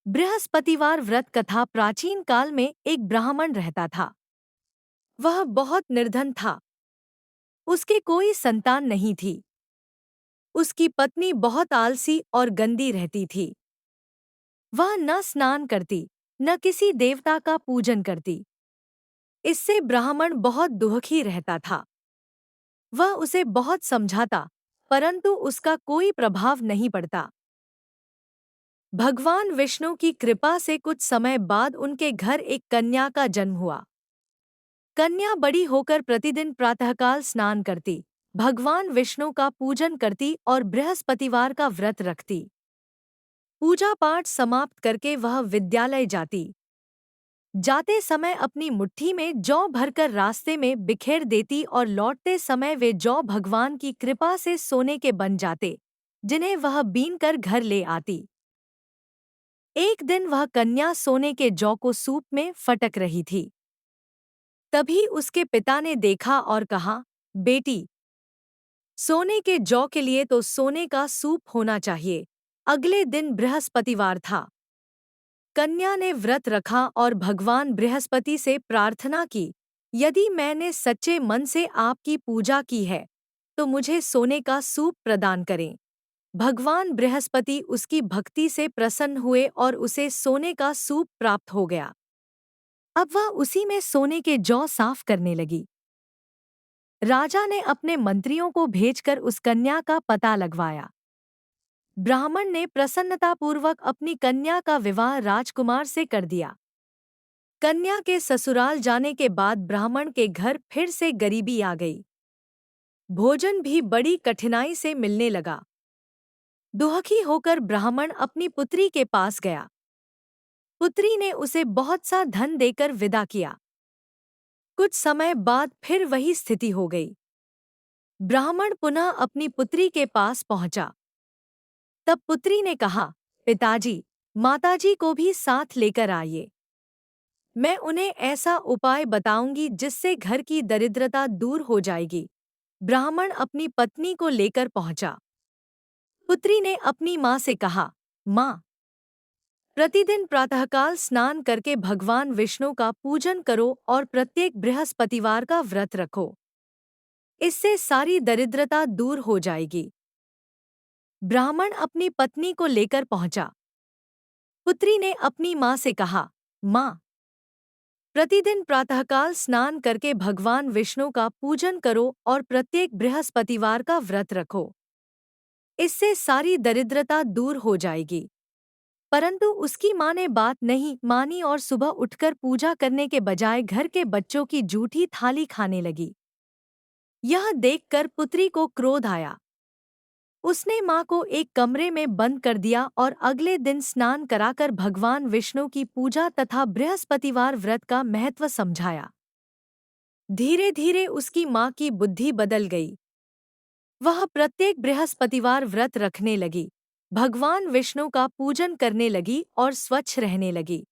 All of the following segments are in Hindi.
बृहस्पतिवार व्रत कथा। प्राचीन काल में एक ब्राह्मण रहता था। वह बहुत निर्धन था। उसके कोई संतान नहीं थी। उसकी पत्नी बहुत आलसी और गंदी रहती थी। वह न स्नान करती, न किसी देवता का पूजन करती। इससे ब्राह्मण बहुत दुखी रहता था। वह उसे बहुत समझाता, परंतु उसका कोई प्रभाव नहीं पड़ता। भगवान विष्णु की कृपा से कुछ समय बाद उनके घर एक कन्या का जन्म हुआ। कन्या बड़ी होकर प्रतिदिन प्रातःकाल स्नान करती, भगवान विष्णु का पूजन करती और बृहस्पतिवार का व्रत रखती। पूजा पाठ समाप्त करके वह विद्यालय जाती। जाते समय अपनी मुट्ठी में जौ भरकर रास्ते में बिखेर देती और लौटते समय वे जौ भगवान की कृपा से सोने के बन जाते, जिन्हें वह बीनकर घर ले आती। एक दिन वह कन्या सोने के जौ को सूप में फटक रही थी। तभी उसके पिता ने देखा और कहा, बेटी, सोने के जौ के लिए तो सोने का सूप होना चाहिए। अगले दिन बृहस्पतिवार था। कन्या ने व्रत रखा और भगवान बृहस्पति से प्रार्थना की, यदि मैंने सच्चे मन से आपकी पूजा की है तो मुझे सोने का सूप प्रदान करें। भगवान बृहस्पति उसकी भक्ति से प्रसन्न हुए और उसे सोने का सूप प्राप्त हो गया। अब वह उसी में सोने के जौ साफ करने लगी। राजा ने अपने मंत्रियों को भेजकर उस कन्या का पता लगवाया। ब्राह्मण ने प्रसन्नतापूर्वक अपनी कन्या का विवाह राजकुमार से कर दिया। कन्या के ससुराल जाने के बाद ब्राह्मण के घर फिर से गरीबी आ गई। भोजन भी बड़ी कठिनाई से मिलने लगा। दुखी होकर ब्राह्मण अपनी पुत्री के पास गया। पुत्री ने उसे बहुत सा धन देकर विदा किया। कुछ समय बाद फिर वही स्थिति हो गई। ब्राह्मण पुनः अपनी पुत्री के पास पहुंचा। तब पुत्री ने कहा, पिताजी, माताजी को भी साथ लेकर आइए। मैं उन्हें ऐसा उपाय बताऊंगी जिससे घर की दरिद्रता दूर हो जाएगी। ब्राह्मण अपनी पत्नी को लेकर पहुंचा। पुत्री ने अपनी माँ से कहा, माँ, प्रतिदिन प्रातःकाल स्नान करके भगवान विष्णु का पूजन करो और प्रत्येक बृहस्पतिवार का व्रत रखो। इससे सारी दरिद्रता दूर हो जाएगी। ब्राह्मण अपनी पत्नी को लेकर पहुंचा। पुत्री ने अपनी माँ से कहा, माँ, प्रतिदिन प्रातःकाल स्नान करके भगवान विष्णु का पूजन करो और प्रत्येक बृहस्पतिवार का व्रत रखो। इससे सारी दरिद्रता दूर हो जाएगी। परंतु उसकी माँ ने बात नहीं मानी और सुबह उठकर पूजा करने के बजाय घर के बच्चों की जूठी थाली खाने लगी। यह देखकर पुत्री को क्रोध आया। उसने माँ को एक कमरे में बंद कर दिया और अगले दिन स्नान कराकर भगवान विष्णु की पूजा तथा बृहस्पतिवार व्रत का महत्व समझाया। धीरे धीरे उसकी माँ की बुद्धि बदल गई। वह प्रत्येक बृहस्पतिवार व्रत रखने लगी, भगवान विष्णु का पूजन करने लगी और स्वच्छ रहने लगी।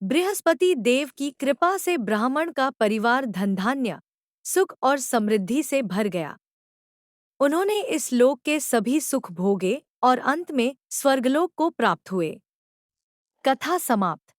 बृहस्पति देव की कृपा से ब्राह्मण का परिवार धनधान्य, सुख और समृद्धि से भर गया। उन्होंने इस लोक के सभी सुख भोगे और अंत में स्वर्गलोक को प्राप्त हुए। कथा समाप्त।